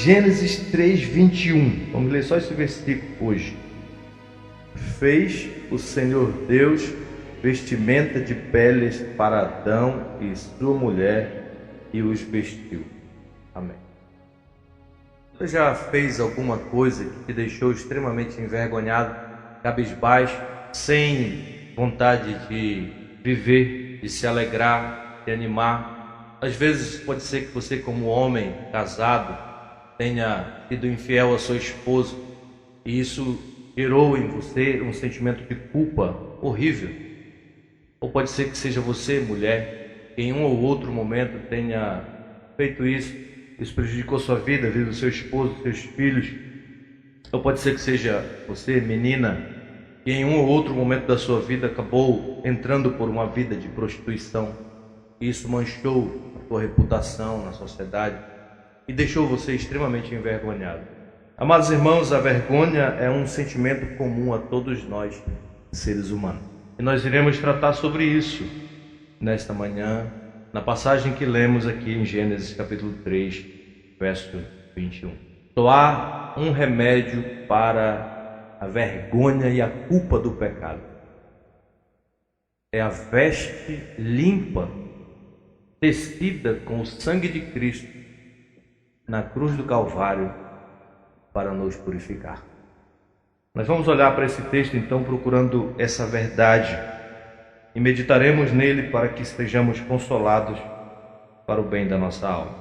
Gênesis 3:21. Vamos ler só esse versículo hoje. Fez o Senhor Deus vestimenta de peles para Adão e sua mulher e os vestiu. Amém. Você já fez alguma coisa que te deixou extremamente envergonhado, cabisbaixo, sem vontade de viver, de se alegrar, de animar? Às vezes pode ser que você, como homem casado, tenha sido infiel à sua esposa e isso gerou em você um sentimento de culpa horrível. Ou pode ser que seja você, mulher, que em um ou outro momento tenha feito isso prejudicou sua vida, a vida do seu esposo, dos seus filhos. Ou pode ser que seja você, menina, que em um ou outro momento da sua vida acabou entrando por uma vida de prostituição. E isso manchou a sua reputação na sociedade e deixou você extremamente envergonhado. Amados irmãos, a vergonha é um sentimento comum a todos nós, seres humanos. E nós iremos tratar sobre isso nesta manhã, na passagem que lemos aqui em Gênesis capítulo 3, verso 21. Só há um remédio para a vergonha e a culpa do pecado. É a veste limpa, tecida com o sangue de Cristo na cruz do Calvário para nos purificar. Nós vamos olhar para esse texto então procurando essa verdade e meditaremos nele para que sejamos consolados para o bem da nossa alma.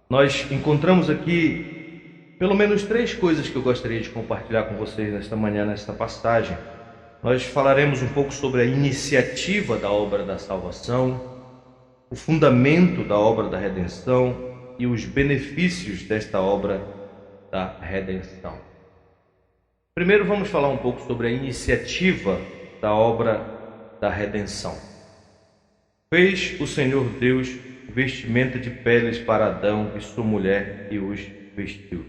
Nós encontramos aqui pelo menos 3 coisas que eu gostaria de compartilhar com vocês nesta manhã, nesta passagem. Nós falaremos um pouco sobre a iniciativa da obra da salvação, o fundamento da obra da redenção e os benefícios desta obra da redenção. Primeiro vamos falar um pouco sobre a iniciativa da obra da redenção. Fez o Senhor Deus vestimenta de peles para Adão e sua mulher e os vestiu.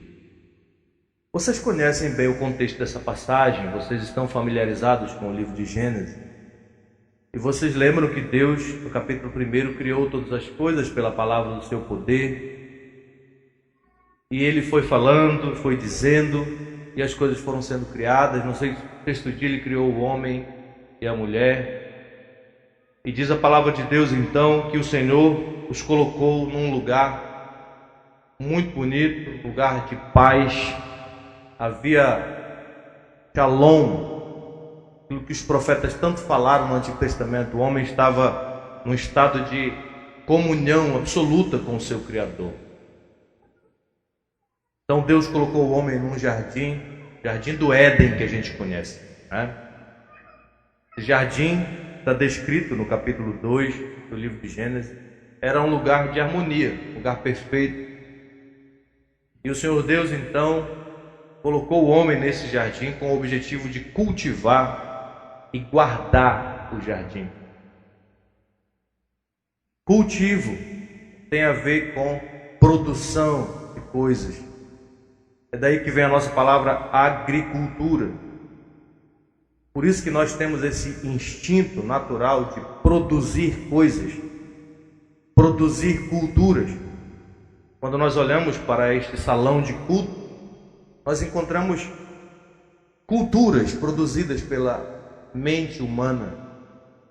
Vocês conhecem bem o contexto dessa passagem, vocês estão familiarizados com o livro de Gênesis. E vocês lembram que Deus, no capítulo 1, criou todas as coisas pela palavra do seu poder. E Ele foi falando, foi dizendo, e as coisas foram sendo criadas. No sexto dia Ele criou o homem e a mulher. E diz a palavra de Deus então que o Senhor os colocou num lugar muito bonito, lugar de paz. Havia shalom, aquilo que os profetas tanto falaram no Antigo Testamento. O homem estava num estado de comunhão absoluta com o seu Criador. Então Deus colocou o homem num jardim, jardim do Éden que a gente conhece, né? Esse jardim está descrito no capítulo 2 do livro de Gênesis. Era um lugar de harmonia, um lugar perfeito. E o Senhor Deus então colocou o homem nesse jardim com o objetivo de cultivar e guardar o jardim. Cultivo tem a ver com produção de coisas. É daí que vem a nossa palavra agricultura. Por isso que nós temos esse instinto natural de produzir coisas, produzir culturas. Quando nós olhamos para este salão de culto, nós encontramos culturas produzidas pela mente humana.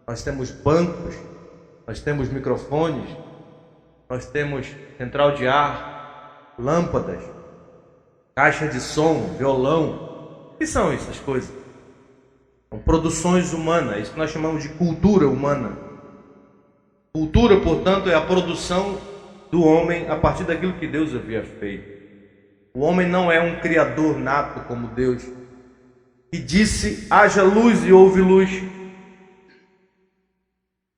Nós temos bancos, nós temos microfones, nós temos central de ar, lâmpadas, caixa de som, violão. O que são essas coisas? São produções humanas, isso que nós chamamos de cultura humana. Cultura, portanto, é a produção do homem a partir daquilo que Deus havia feito. O homem não é um criador nato como Deus, que disse, haja luz e houve luz,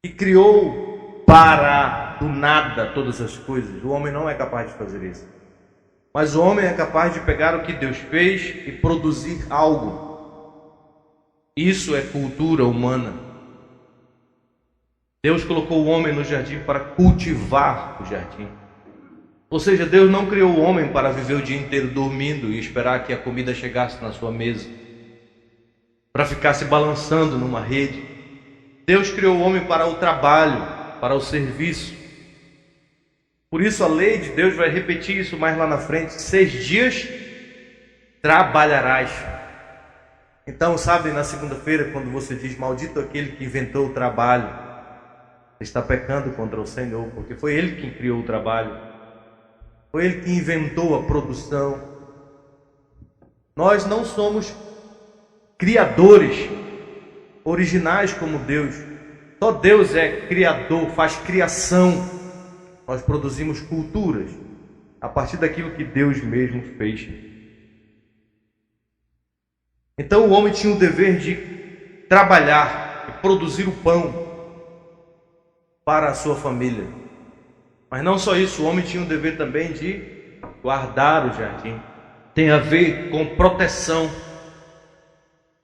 e criou para do nada todas as coisas. O homem não é capaz de fazer isso. Mas o homem é capaz de pegar o que Deus fez e produzir algo. Isso é cultura humana. Deus colocou o homem no jardim para cultivar o jardim. Ou seja, Deus não criou o homem para viver o dia inteiro dormindo e esperar que a comida chegasse na sua mesa, para ficar se balançando numa rede. Deus criou o homem para o trabalho, para o serviço. Por isso a lei de Deus vai repetir isso mais lá na frente: 6 dias trabalharás. Então, sabe, na segunda-feira, quando você diz maldito aquele que inventou o trabalho, você está pecando contra o Senhor, porque foi Ele quem criou o trabalho, foi Ele que inventou a produção. Nós não somos criadores originais como Deus. Só Deus é criador, faz criação. Nós produzimos culturas a partir daquilo que Deus mesmo fez. Então o homem tinha o dever de trabalhar, de produzir o pão para a sua família. Mas não só isso, o homem tinha o dever também de guardar o jardim. Tem a ver com proteção.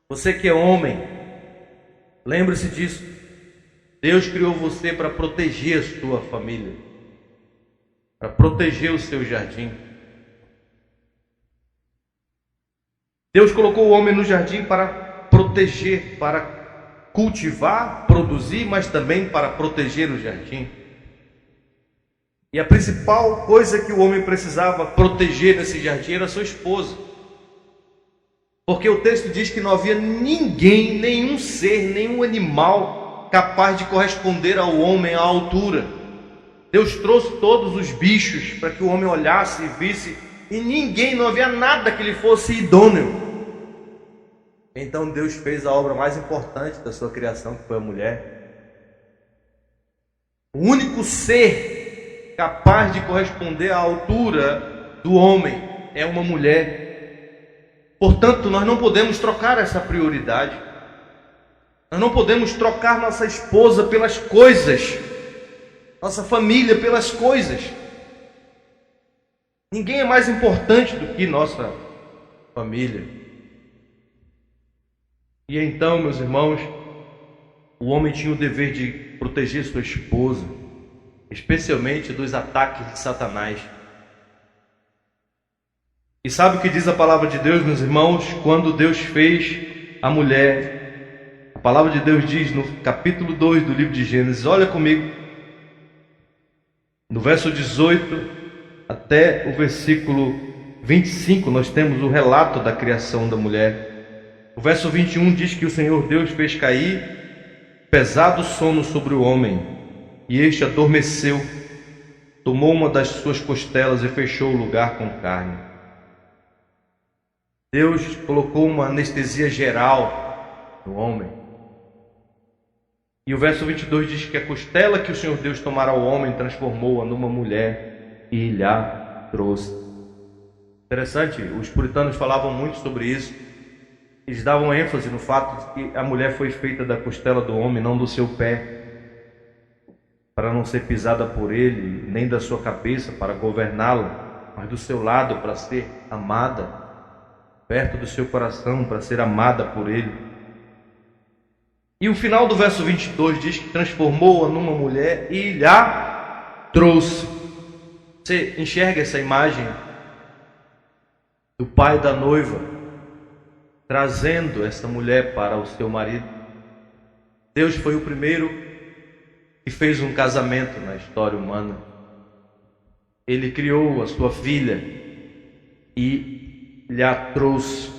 Você que é homem, lembre-se disso. Deus criou você para proteger a sua família, para proteger o seu jardim. Deus colocou o homem no jardim para proteger, para cultivar, produzir, mas também para proteger o jardim. E a principal coisa que o homem precisava proteger nesse jardim era a sua esposa. Porque o texto diz que não havia ninguém, nenhum ser, nenhum animal capaz de corresponder ao homem à altura. Deus trouxe todos os bichos para que o homem olhasse e visse, e ninguém, não havia nada que lhe fosse idôneo. Então Deus fez a obra mais importante da sua criação, que foi a mulher. O único ser capaz de corresponder à altura do homem é uma mulher. Portanto, nós não podemos trocar essa prioridade. Nós não podemos trocar nossa esposa pelas coisas, nossa família pelas coisas. Ninguém é mais importante do que nossa família. E então, meus irmãos, o homem tinha o dever de proteger sua esposa, especialmente dos ataques de Satanás. E sabe o que diz a palavra de Deus, meus irmãos? Quando Deus fez a mulher, a palavra de Deus diz no capítulo 2 do livro de Gênesis, olha comigo, no verso 18 até o versículo 25, nós temos o relato da criação da mulher. O verso 21 diz que o Senhor Deus fez cair pesado sono sobre o homem, e este adormeceu, tomou uma das suas costelas e fechou o lugar com carne. Deus colocou uma anestesia geral no homem. E o verso 22 diz que a costela que o Senhor Deus tomara ao homem transformou-a numa mulher e lhe trouxe. Interessante, os puritanos falavam muito sobre isso. Eles davam ênfase no fato de que a mulher foi feita da costela do homem, não do seu pé, para não ser pisada por ele, nem da sua cabeça para governá-la, mas do seu lado para ser amada, perto do seu coração para ser amada por ele. E o final do verso 22 diz que transformou-a numa mulher e lhe trouxe. Você enxerga essa imagem do pai da noiva trazendo essa mulher para o seu marido? Deus foi o primeiro que fez um casamento na história humana. Ele criou a sua filha e lhe a trouxe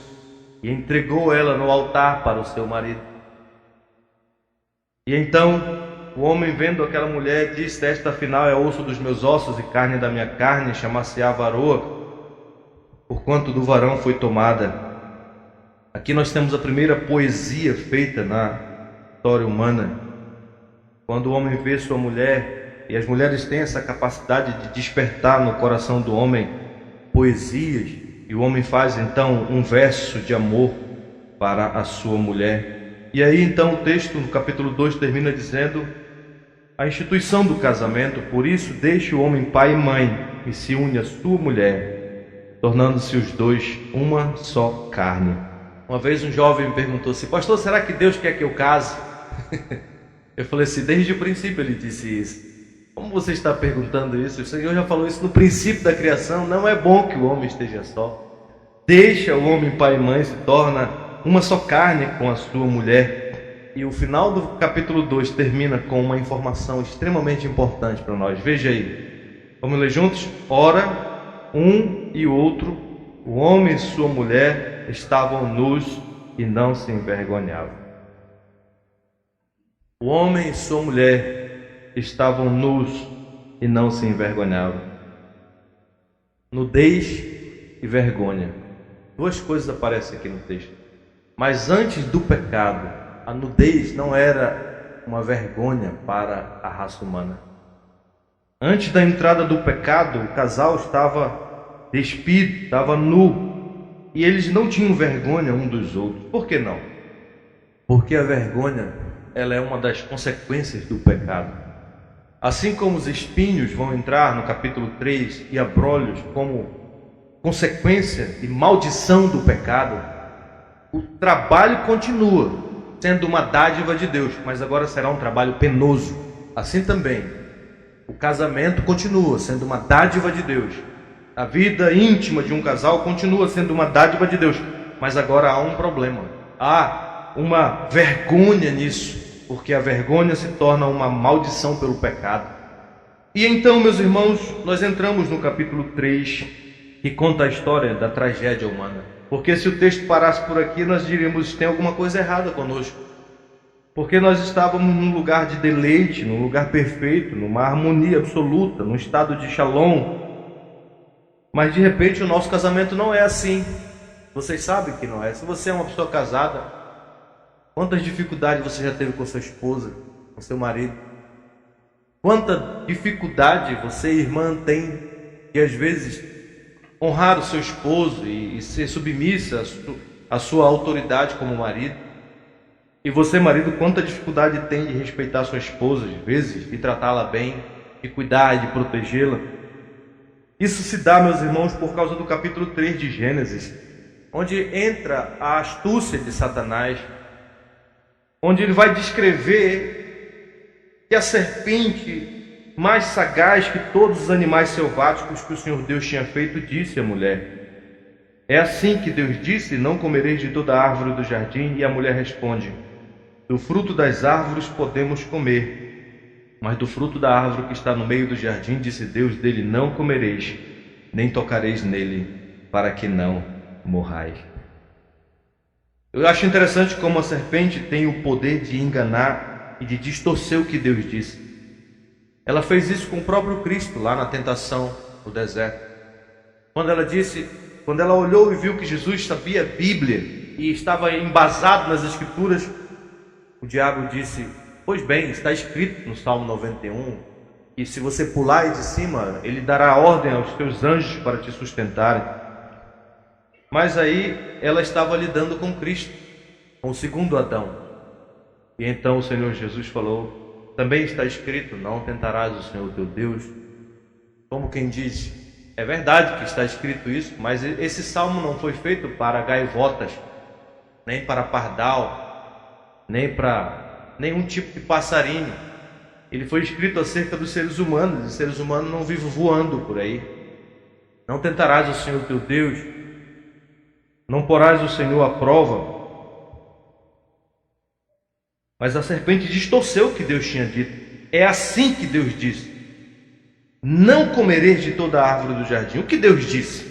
e entregou ela no altar para o seu marido. E então o homem, vendo aquela mulher, disse: esta afinal é osso dos meus ossos e carne da minha carne, chamar-se-á varoa, porquanto do varão foi tomada. Aqui nós temos a primeira poesia feita na história humana. Quando o homem vê sua mulher, e as mulheres têm essa capacidade de despertar no coração do homem poesias, e o homem faz então um verso de amor para a sua mulher. E aí então o texto no capítulo 2 termina dizendo a instituição do casamento: por isso deixe o homem pai e mãe e se une à sua mulher, tornando-se os dois uma só carne. Uma vez um jovem me perguntou assim: pastor, será que Deus quer que eu case? Eu falei assim: desde o princípio ele disse isso. Como você está perguntando isso? O Senhor já falou isso no princípio da criação. Não é bom que o homem esteja só. Deixa o homem pai e mãe, se torna uma só carne com a sua mulher. E o final do capítulo 2 termina com uma informação extremamente importante para nós. Veja aí. Vamos ler juntos? Ora, um e outro, o homem e sua mulher, estavam nus e não se envergonhavam. O homem e sua mulher estavam nus e não se envergonhavam. Nudez e vergonha. Duas coisas aparecem aqui no texto. Mas antes do pecado, a nudez não era uma vergonha para a raça humana. Antes da entrada do pecado, o casal estava despido, estava nu. E eles não tinham vergonha um dos outros. Por que não? Porque a vergonha, ela é uma das consequências do pecado. Assim como os espinhos vão entrar no capítulo 3 e abrolhos como consequência e maldição do pecado, o trabalho continua sendo uma dádiva de Deus, mas agora será um trabalho penoso. Assim também, o casamento continua sendo uma dádiva de Deus. A vida íntima de um casal continua sendo uma dádiva de Deus, mas agora há um problema. Há uma vergonha nisso, porque a vergonha se torna uma maldição pelo pecado. E então, meus irmãos, nós entramos no capítulo 3, que conta a história da tragédia humana. Porque se o texto parasse por aqui, nós diríamos: tem alguma coisa errada conosco. Porque nós estávamos num lugar de deleite, num lugar perfeito, numa harmonia absoluta, num estado de shalom. Mas de repente o nosso casamento não é assim. Vocês sabem que não é. Se você é uma pessoa casada, quantas dificuldades você já teve com sua esposa, com seu marido? Quanta dificuldade você, irmã, tem de às vezes honrar o seu esposo e ser submissa à sua autoridade como marido. E você, marido, quanta dificuldade tem de respeitar sua esposa, às vezes, de tratá-la bem, de cuidar e de protegê-la. Isso se dá, meus irmãos, por causa do capítulo 3 de Gênesis, onde entra a astúcia de Satanás, onde ele vai descrever que a serpente mais sagaz que todos os animais selváticos que o Senhor Deus tinha feito, disse à mulher: é assim que Deus disse: não comereis de toda a árvore do jardim. E a mulher responde: do fruto das árvores podemos comer, mas do fruto da árvore que está no meio do jardim, disse Deus, dele não comereis, nem tocareis nele, para que não morrais. Eu acho interessante como a serpente tem o poder de enganar e de distorcer o que Deus disse. Ela fez isso com o próprio Cristo lá na tentação no deserto. Quando ela olhou e viu que Jesus sabia a Bíblia e estava embasado nas Escrituras, o diabo disse: pois bem, está escrito no Salmo 91, que se você pular aí de cima, ele dará ordem aos teus anjos para te sustentarem. Mas aí ela estava lidando com Cristo, com o segundo Adão. E então o Senhor Jesus falou: também está escrito, não tentarás o Senhor teu Deus. Como quem diz: é verdade que está escrito isso, mas esse salmo não foi feito para gaivotas, nem para pardal, nem para nenhum tipo de passarinho. Ele foi escrito acerca dos seres humanos, e os seres humanos não vivem voando por aí. Não tentarás o Senhor teu Deus, não porás o Senhor à prova. Mas a serpente distorceu o que Deus tinha dito. É assim que Deus disse: não comereis de toda a árvore do jardim. O que Deus disse?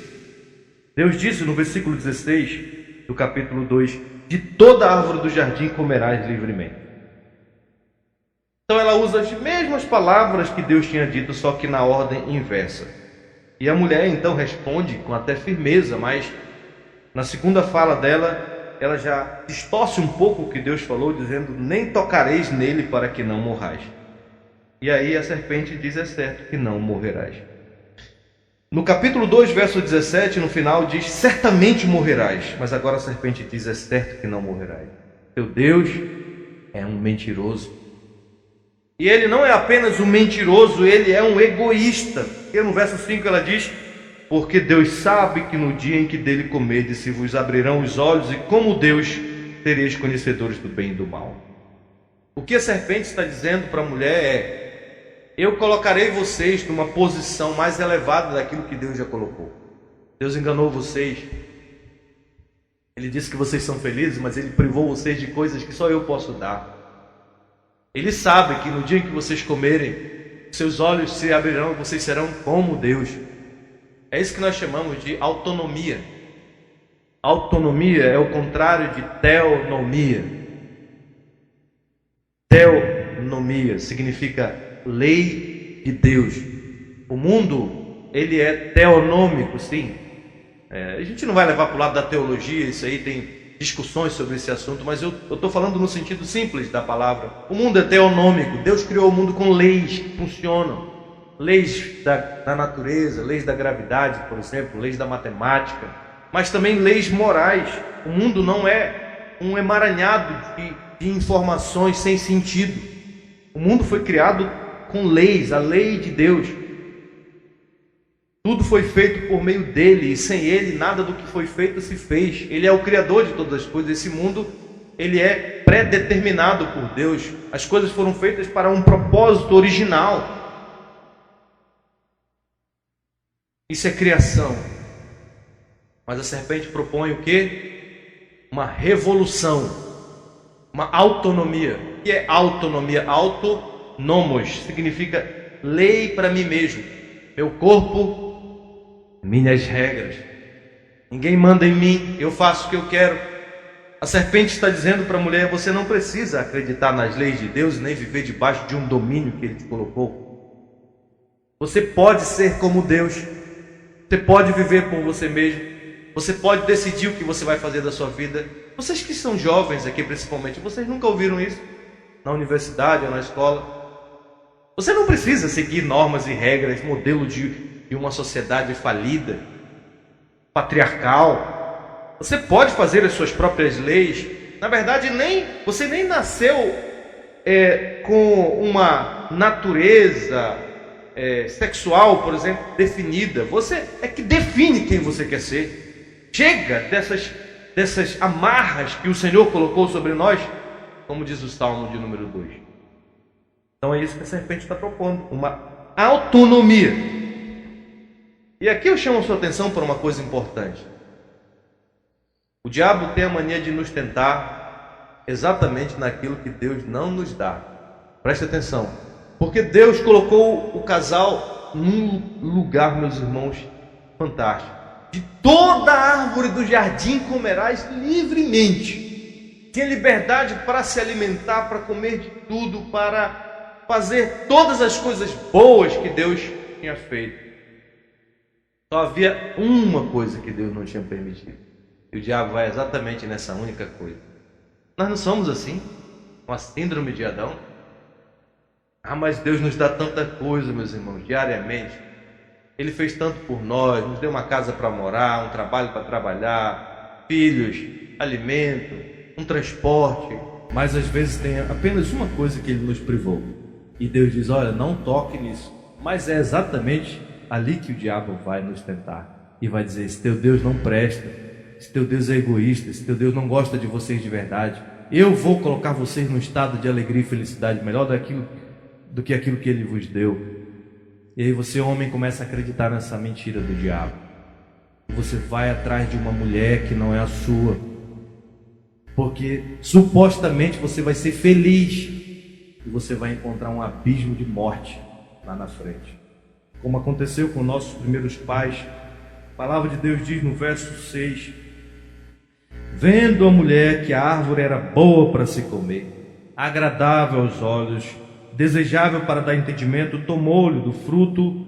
Deus disse no versículo 16 do capítulo 2: de toda a árvore do jardim comerás livremente. Então ela usa as mesmas palavras que Deus tinha dito, só que na ordem inversa. E a mulher então responde com até firmeza, mas na segunda fala dela, ela já distorce um pouco o que Deus falou, dizendo: nem tocareis nele para que não morrais. E aí a serpente diz: é certo que não morrerás. No capítulo 2, verso 17, no final diz: certamente morrerás. Mas agora a serpente diz: é certo que não morrerás. Teu Deus é um mentiroso. E ele não é apenas um mentiroso, ele é um egoísta. Porque no verso 5 ela diz: porque Deus sabe que no dia em que dele comerdes se vos abrirão os olhos, e como Deus sereis conhecedores do bem e do mal. O que a serpente está dizendo para a mulher é: eu colocarei vocês numa posição mais elevada daquilo que Deus já colocou. Deus enganou vocês. Ele disse que vocês são felizes, mas Ele privou vocês de coisas que só eu posso dar. Ele sabe que no dia em que vocês comerem, seus olhos se abrirão, vocês serão como Deus. É isso que nós chamamos de autonomia. Autonomia é o contrário de teonomia. Teonomia significa lei de Deus. O mundo, ele é teonômico, sim. A gente não vai levar para o lado da teologia, isso aí tem discussões sobre esse assunto, mas eu estou falando no sentido simples da palavra. O mundo é teonômico. Deus criou o mundo com leis que funcionam. Leis da natureza, leis da gravidade, por exemplo, leis da matemática, mas também leis morais. O mundo não é um emaranhado de informações sem sentido. O mundo foi criado com leis, a lei de Deus. Tudo foi feito por meio dele, e sem ele nada do que foi feito se fez. Ele é o criador de todas as coisas. Esse mundo, ele é predeterminado por Deus. As coisas foram feitas para um propósito original. Isso é criação. Mas a serpente propõe o quê? Uma revolução, uma autonomia. O que é autonomia? Autonomos significa lei para mim mesmo. Meu corpo, minhas regras. Ninguém manda em mim, eu faço o que eu quero. A serpente está dizendo para a mulher: você não precisa acreditar nas leis de Deus nem viver debaixo de um domínio que Ele te colocou. Você pode ser como Deus. Você pode viver por você mesmo. Você pode decidir o que você vai fazer da sua vida. Vocês que são jovens aqui principalmente, vocês nunca ouviram isso? Na universidade ou na escola? Você não precisa seguir normas e regras, modelo de uma sociedade falida, patriarcal. Você pode fazer as suas próprias leis. Na verdade, você nem nasceu com uma natureza sexual, por exemplo, definida. Você é que define quem você quer ser. Chega dessas amarras que o Senhor colocou sobre nós, como diz o Salmo de número 2. Então é isso que a serpente está propondo, uma autonomia. E aqui eu chamo a sua atenção para uma coisa importante. O diabo tem a mania de nos tentar exatamente naquilo que Deus não nos dá. Preste atenção. Porque Deus colocou o casal num lugar, meus irmãos, fantástico. De toda a árvore do jardim comerás livremente. Tinha liberdade para se alimentar, para comer de tudo, para fazer todas as coisas boas que Deus tinha feito. Só havia uma coisa que Deus não tinha permitido. E o diabo vai exatamente nessa única coisa. Nós não somos assim, com a síndrome de Adão. Mas Deus nos dá tanta coisa, meus irmãos, diariamente. Ele fez tanto por nós, nos deu uma casa para morar, um trabalho para trabalhar, filhos, alimento, um transporte. Mas às vezes tem apenas uma coisa que Ele nos privou. E Deus diz: olha, não toque nisso. Mas é exatamente ali que o diabo vai nos tentar. E vai dizer: esse teu Deus não presta, esse teu Deus é egoísta, esse teu Deus não gosta de vocês de verdade. Eu vou colocar vocês num estado de alegria e felicidade melhor do que aquilo que Ele vos deu. E aí você, homem, começa a acreditar nessa mentira do diabo. Você vai atrás de uma mulher que não é a sua, porque supostamente você vai ser feliz, e você vai encontrar um abismo de morte lá na frente, como aconteceu com nossos primeiros pais. A palavra de Deus diz no verso 6: vendo a mulher que a árvore era boa para se comer, agradável aos olhos, desejável para dar entendimento, tomou-lhe do fruto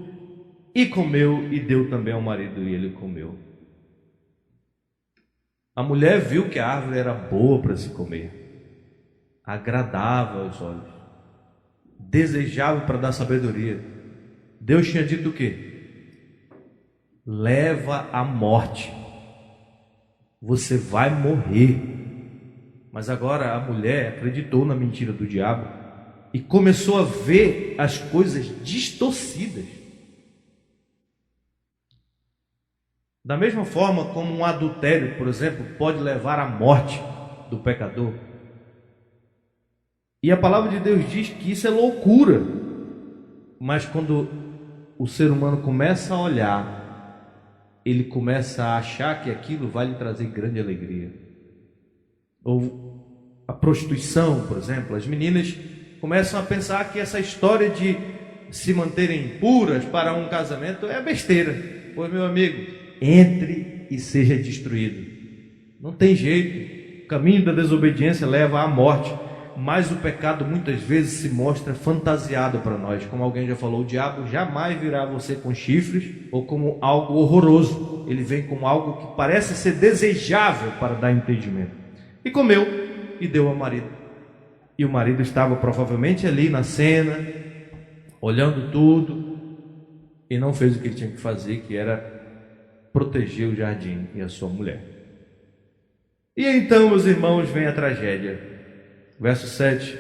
e comeu, e deu também ao marido, e ele comeu. A mulher viu que a árvore era boa para se comer, agradável aos olhos, desejável para dar sabedoria. Deus tinha dito o quê? Leva à morte, você vai morrer. Mas agora a mulher acreditou na mentira do diabo e começou a ver as coisas distorcidas. Da mesma forma como um adultério, por exemplo, pode levar à morte do pecador. E a palavra de Deus diz que isso é loucura. Mas quando o ser humano começa a olhar, ele começa a achar que aquilo vai lhe trazer grande alegria. Ou a prostituição, por exemplo, as meninas começam a pensar que essa história se manterem puras para um casamento é besteira. Pois, meu amigo, entre e seja destruído. Não tem jeito. O caminho da desobediência leva à morte. Mas o pecado muitas vezes se mostra fantasiado para nós. Como alguém já falou, o diabo jamais virá você com chifres ou como algo horroroso. Ele vem como algo que parece ser desejável para dar entendimento. E comeu e deu ao marido. E o marido estava provavelmente ali na cena, olhando tudo, e não fez o que ele tinha que fazer, que era proteger o jardim e a sua mulher. E então, meus irmãos, vem a tragédia. Verso 7.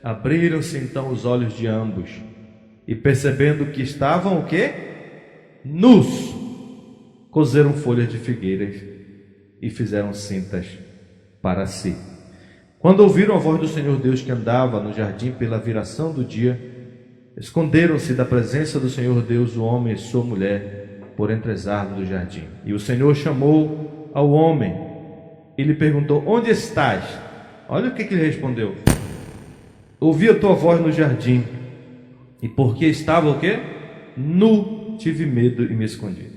Abriram-se então os olhos de ambos, e percebendo que estavam o quê? Nus, coseram folhas de figueiras e fizeram cintas para si. Quando ouviram a voz do Senhor Deus que andava no jardim pela viração do dia, esconderam-se da presença do Senhor Deus o homem e sua mulher por entre as árvores do jardim. E o Senhor chamou ao homem e lhe perguntou: onde estás? Olha o que ele respondeu: ouvi a tua voz no jardim, e porque estava o quê? Nu, tive medo e me escondi.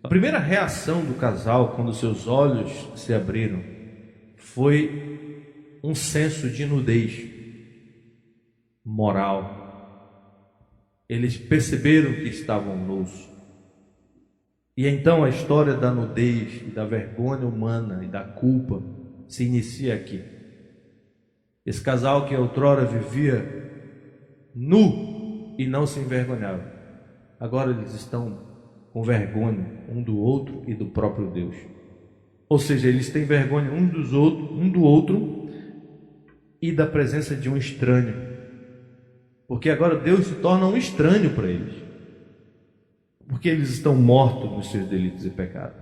A primeira reação do casal quando seus olhos se abriram foi um senso de nudez moral. Eles perceberam que estavam nus. E então a história da nudez e da vergonha humana e da culpa se inicia aqui. Esse casal que outrora vivia nu e não se envergonhava, agora eles estão com vergonha um do outro e do próprio Deus. Ou seja, eles têm vergonha um do outro e da presença de um estranho, porque agora Deus se torna um estranho para eles, porque eles estão mortos nos seus delitos e pecados.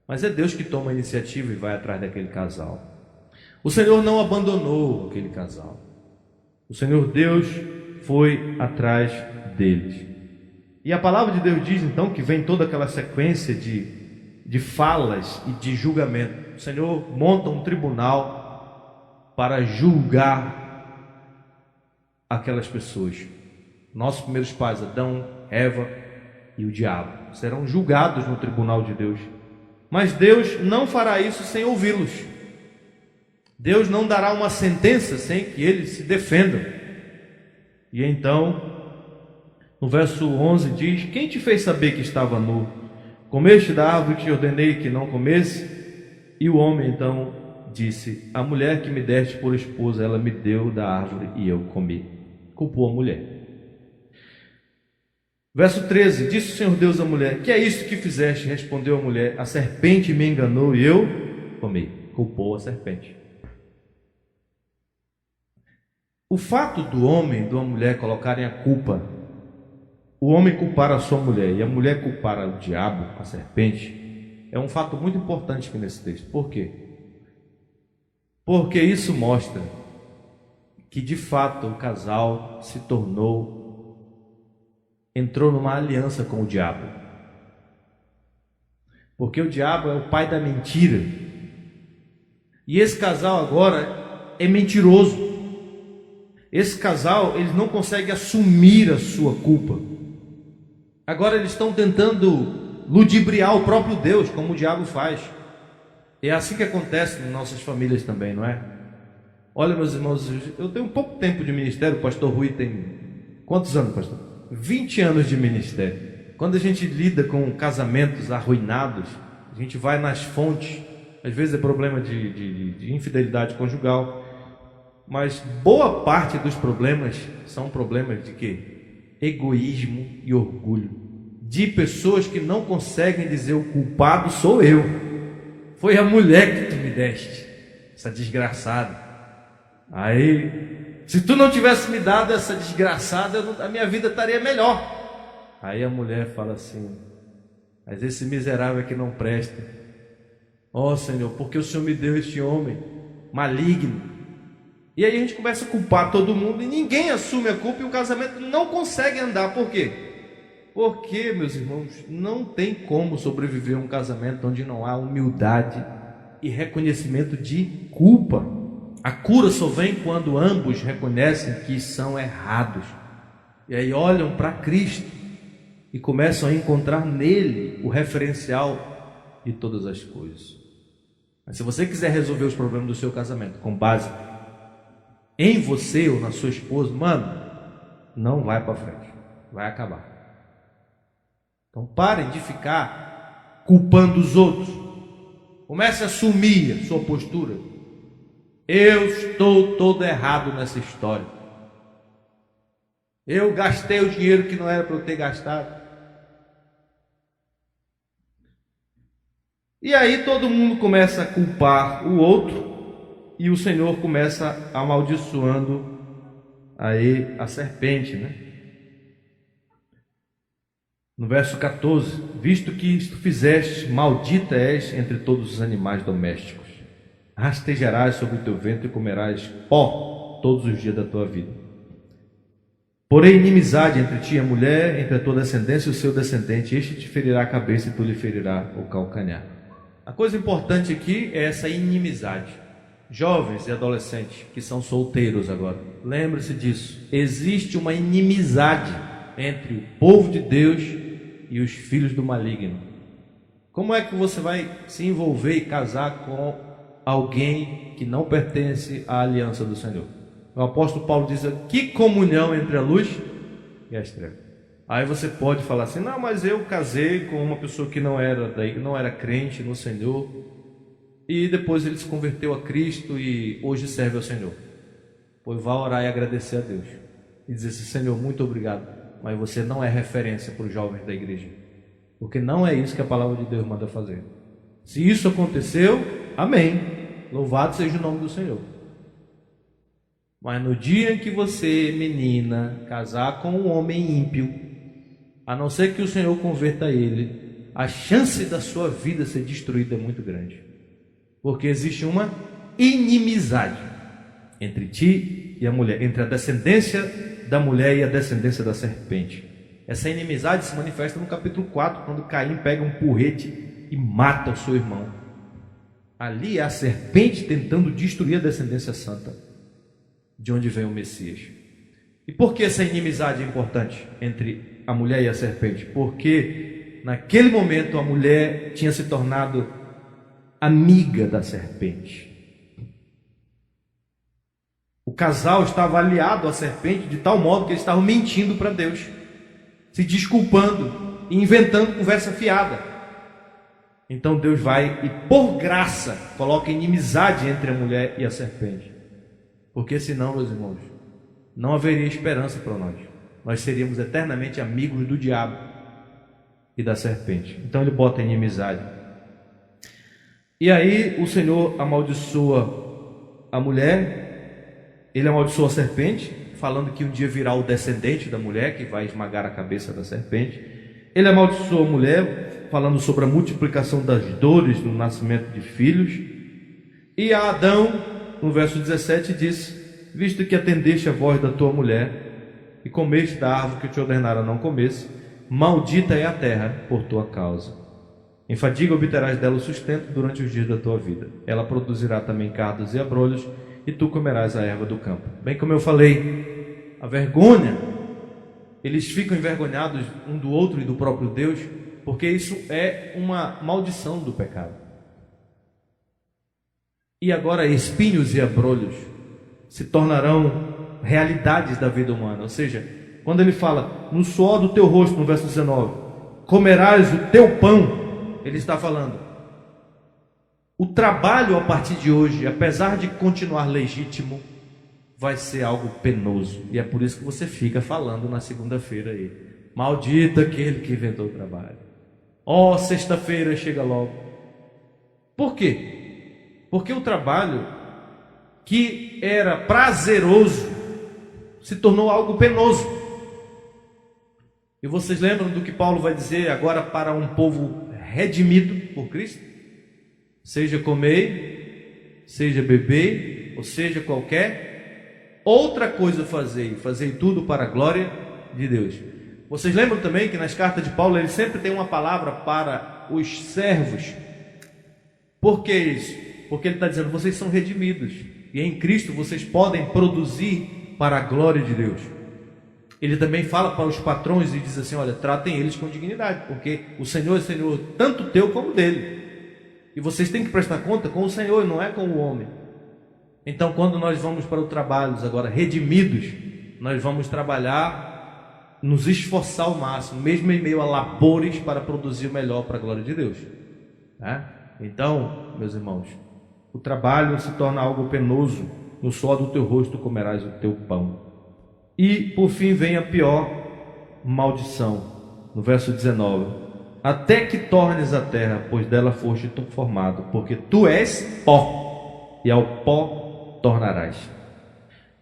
Mas é Deus que toma a iniciativa e vai atrás daquele casal. O Senhor não abandonou aquele casal. O Senhor Deus foi atrás deles. E a palavra de Deus diz então que vem toda aquela sequência de falas e de julgamento. O Senhor monta um tribunal para julgar aquelas pessoas. Nossos primeiros pais, Adão, Eva e o diabo, serão julgados no tribunal de Deus. Mas Deus não fará isso sem ouvi-los. Deus não dará uma sentença sem que eles se defendam. E então, no verso 11 diz: quem te fez saber que estava nu? Comeste da árvore que te ordenei que não comesse? E o homem então disse: a mulher que me deste por esposa, ela me deu da árvore e eu comi. Culpou a mulher. Verso 13, disse o Senhor Deus à mulher: que é isso que fizeste? Respondeu a mulher: a serpente me enganou e eu comi. Culpou a serpente. O fato do homem e da mulher colocarem a culpa, o homem culpar a sua mulher e a mulher culpar o diabo, a serpente, é um fato muito importante aqui nesse texto. Por quê? Porque isso mostra que de fato o casal entrou numa aliança com o diabo. Porque o diabo é o pai da mentira. E esse casal agora é mentiroso. Esse casal, eles não conseguem assumir a sua culpa. Agora eles estão tentando ludibriar o próprio Deus, como o diabo faz. E é assim que acontece nas nossas famílias também, não é? Olha, meus irmãos, eu tenho pouco tempo de ministério. O pastor Rui tem quantos anos, pastor? 20 anos de ministério. Quando a gente lida com casamentos arruinados, a gente vai nas fontes. Às vezes é problema de infidelidade conjugal, mas boa parte dos problemas são problemas de quê? Egoísmo e orgulho. De pessoas que não conseguem dizer: o culpado sou eu. Foi a mulher que tu me deste, essa desgraçada. Aí, se tu não tivesse me dado essa desgraçada, a minha vida estaria melhor. Aí a mulher fala assim: mas esse miserável é que não presta. Ó Senhor, porque o Senhor me deu este homem maligno. E aí a gente começa a culpar todo mundo e ninguém assume a culpa e o casamento não consegue andar. Por quê? Porque, meus irmãos, não tem como sobreviver um casamento onde não há humildade e reconhecimento de culpa. A cura só vem quando ambos reconhecem que são errados. E aí olham para Cristo e começam a encontrar nele o referencial de todas as coisas. Mas se você quiser resolver os problemas do seu casamento com base em você ou na sua esposa, mano, não vai para frente, vai acabar. Então parem de ficar culpando os outros. Comece a assumir a sua postura. Eu estou todo errado nessa história. Eu gastei o dinheiro que não era para eu ter gastado. E aí todo mundo começa a culpar o outro e o Senhor começa amaldiçoando aí a serpente, né? No verso 14: visto que isto fizeste, maldita és entre todos os animais domésticos. Rastejarás sobre o teu ventre e comerás pó todos os dias da tua vida. Porém, inimizade entre ti e a mulher, entre a tua descendência e o seu descendente, este te ferirá a cabeça e tu lhe ferirá o calcanhar. A coisa importante aqui é essa inimizade. Jovens e adolescentes que são solteiros agora, lembre-se disso. Existe uma inimizade entre o povo de Deus e os filhos do maligno. Como é que você vai se envolver e casar com alguém que não pertence à aliança do Senhor? O apóstolo Paulo diz: que comunhão entre a luz e as trevas. Aí você pode falar assim: não, mas eu casei com uma pessoa que não era crente no Senhor, e depois ele se converteu a Cristo e hoje serve ao Senhor. Pois vá orar e agradecer a Deus e dizer assim: Senhor, muito obrigado, mas você não é referência para os jovens da igreja, porque não é isso que a palavra de Deus manda fazer. Se isso aconteceu, amém, louvado seja o nome do Senhor. Mas no dia em que você, menina, casar com um homem ímpio, a não ser que o Senhor converta ele, a chance da sua vida ser destruída é muito grande, porque existe uma inimizade entre ti e a mulher, entre a descendência da mulher e a descendência da serpente. Essa inimizade se manifesta no capítulo 4, quando Caim pega um porrete e mata o seu irmão. Ali é a serpente tentando destruir a descendência santa, de onde vem o Messias. E por que essa inimizade é importante entre a mulher e a serpente? Porque naquele momento a mulher tinha se tornado amiga da serpente. O casal estava aliado à serpente de tal modo que eles estavam mentindo para Deus, se desculpando e inventando conversa fiada. Então Deus vai e, por graça, coloca inimizade entre a mulher e a serpente. Porque senão, meus irmãos, não haveria esperança para nós. Nós seríamos eternamente amigos do diabo e da serpente. Então ele bota inimizade. E aí o Senhor amaldiçoa a mulher, ele amaldiçoa a serpente, falando que um dia virá o descendente da mulher que vai esmagar a cabeça da serpente. Ele amaldiçoa a mulher, falando sobre a multiplicação das dores no nascimento de filhos. E a Adão, no verso 17, diz: visto que atendeste a voz da tua mulher e comeste da árvore que eu te ordenara não comesse, maldita é a terra por tua causa. Em fadiga obterás dela o sustento durante os dias da tua vida. Ela produzirá também cardos e abrolhos, e tu comerás a erva do campo. Bem como eu falei, a vergonha, eles ficam envergonhados um do outro e do próprio Deus, porque isso é uma maldição do pecado. E agora espinhos e abrolhos se tornarão realidades da vida humana. Ou seja, quando ele fala no suor do teu rosto, no verso 19, comerás o teu pão, ele está falando, o trabalho a partir de hoje, apesar de continuar legítimo, vai ser algo penoso. E é por isso que você fica falando na segunda-feira aí: maldito aquele que inventou o trabalho. Ó, sexta-feira chega logo. Por quê? Porque o trabalho que era prazeroso se tornou algo penoso. E vocês lembram do que Paulo vai dizer agora para um povo redimido por Cristo? Seja comei, seja bebei, ou seja qualquer outra coisa fazei tudo para a glória de Deus. Vocês lembram também que nas cartas de Paulo ele sempre tem uma palavra para os servos. Por que isso? Porque ele está dizendo: vocês são redimidos, e em Cristo vocês podem produzir para a glória de Deus. Ele também fala para os patrões e diz assim: olha, tratem eles com dignidade, porque o Senhor é Senhor tanto teu como dele. E vocês têm que prestar conta com o Senhor, não é com o homem. Então, quando nós vamos para o trabalho, agora redimidos, nós vamos trabalhar, nos esforçar ao máximo, mesmo em meio a labores, para produzir o melhor para a glória de Deus. Então, meus irmãos, o trabalho se torna algo penoso. No suor do teu rosto comerás o teu pão. E por fim vem a pior maldição, no verso 19: até que tornes a terra, pois dela foste tu formado, porque tu és pó, e ao pó tornarás.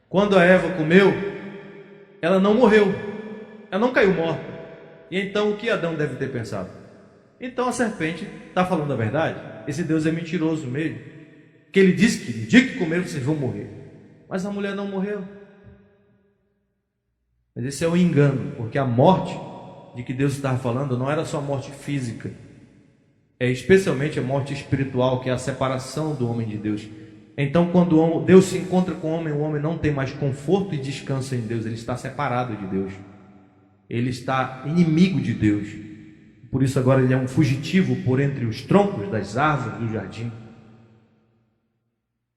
Quando a Eva comeu, ela não morreu, ela não caiu morta. E então o que Adão deve ter pensado? Então a serpente está falando a verdade? Esse Deus é mentiroso mesmo, que ele disse que no dia que comer vocês vão morrer. Mas a mulher não morreu. Mas esse é um engano, porque a morte de que Deus estava falando não era só a morte física, é especialmente a morte espiritual, que é a separação do homem de Deus. Então, quando Deus se encontra com o homem não tem mais conforto e descanso em Deus, ele está separado de Deus, ele está inimigo de Deus. Por isso agora ele é um fugitivo por entre os troncos das árvores do jardim.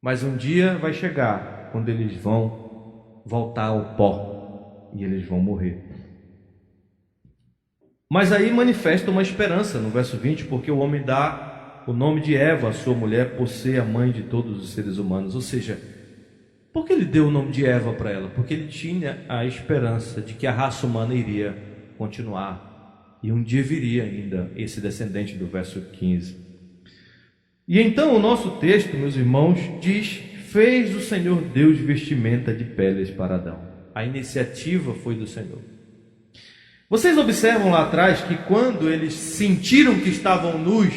Mas um dia vai chegar quando eles vão voltar ao pó e eles vão morrer. Mas aí manifesta uma esperança no verso 20, porque o homem dá o nome de Eva à sua mulher, por ser a mãe de todos os seres humanos. Ou seja, por que ele deu o nome de Eva para ela? Porque ele tinha a esperança de que a raça humana iria continuar, e um dia viria ainda esse descendente do verso 15. E então o nosso texto, meus irmãos, diz: fez o Senhor Deus vestimenta de peles para Adão. A iniciativa foi do Senhor. Vocês observam lá atrás que quando eles sentiram que estavam nus,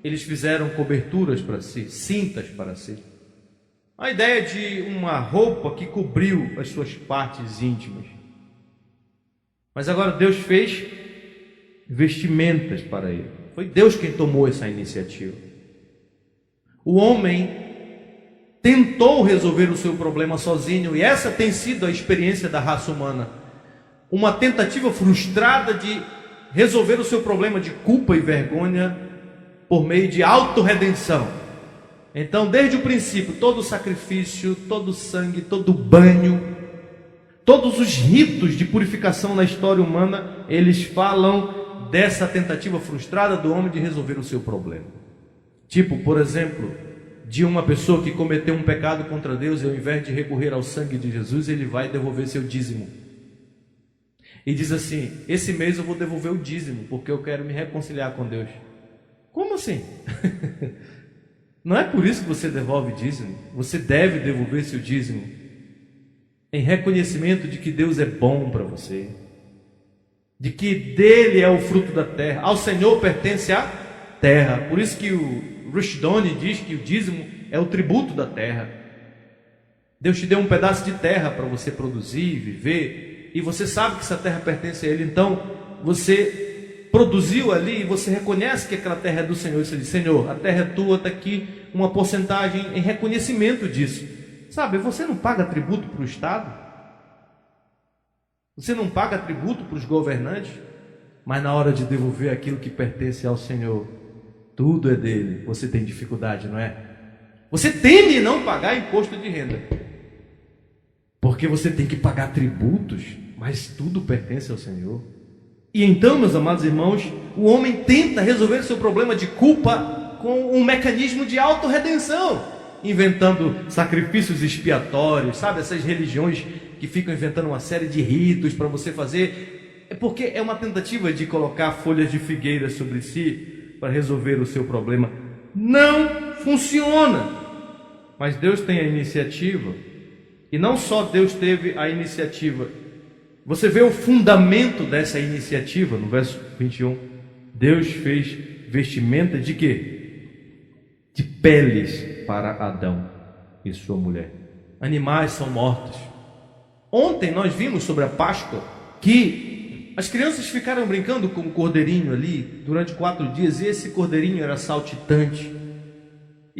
eles fizeram coberturas para si, cintas para si. A ideia de uma roupa que cobriu as suas partes íntimas. Mas agora Deus fez vestimentas para ele. Foi Deus quem tomou essa iniciativa. O homem tentou resolver o seu problema sozinho, e essa tem sido a experiência da raça humana. Uma tentativa frustrada de resolver o seu problema de culpa e vergonha por meio de autorredenção. Então, desde o princípio, todo sacrifício, todo sangue, todo banho, todos os ritos de purificação na história humana, eles falam dessa tentativa frustrada do homem de resolver o seu problema. Tipo, por exemplo, de uma pessoa que cometeu um pecado contra Deus, e ao invés de recorrer ao sangue de Jesus, ele vai devolver seu dízimo. E diz assim: esse mês eu vou devolver o dízimo, porque eu quero me reconciliar com Deus. Como assim? Não é por isso que você devolve dízimo. Você deve devolver seu dízimo em reconhecimento de que Deus é bom para você, de que dele é o fruto da terra. Ao Senhor pertence a terra. Por isso que o Rushduni diz que o dízimo é o tributo da terra. Deus te deu um pedaço de terra para você produzir, viver, e você sabe que essa terra pertence a Ele. Então você produziu ali e você reconhece que aquela terra é do Senhor. Você diz: Senhor, a terra é tua, está aqui uma porcentagem em reconhecimento disso. Sabe, você não paga tributo para o Estado, você não paga tributo para os governantes, mas na hora de devolver aquilo que pertence ao Senhor, tudo é dele. Você tem dificuldade, não é? Você teme não pagar imposto de renda, porque você tem que pagar tributos, mas tudo pertence ao Senhor. E então, meus amados irmãos, o homem tenta resolver seu problema de culpa com um mecanismo de autorredenção, inventando sacrifícios expiatórios, sabe? Essas religiões que ficam inventando uma série de ritos para você fazer. É porque é uma tentativa de colocar folhas de figueira sobre si para resolver o seu problema. Não funciona. Mas Deus tem a iniciativa. E não só Deus teve a iniciativa. Você vê o fundamento dessa iniciativa no verso 21. Deus fez vestimenta de quê? De peles para Adão e sua mulher. Animais são mortos. Ontem nós vimos sobre a Páscoa que as crianças ficaram brincando com o cordeirinho ali durante 4 dias, e esse cordeirinho era saltitante.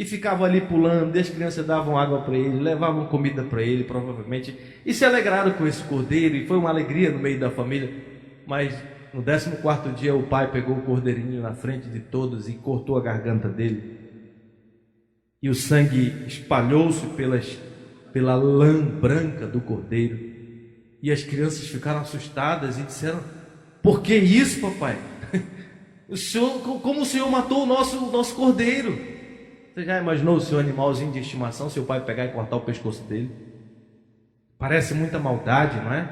e ficavam ali pulando, e as crianças davam água para ele, levavam comida para ele, provavelmente, e se alegraram com esse cordeiro, e foi uma alegria no meio da família. Mas no 14º dia o pai pegou o cordeirinho na frente de todos e cortou a garganta dele, e o sangue espalhou-se pela lã branca do cordeiro, e as crianças ficaram assustadas e disseram: por que isso, papai? Como o senhor matou o nosso cordeiro? Você já imaginou o seu animalzinho de estimação, seu pai pegar e cortar o pescoço dele? Parece muita maldade, não é?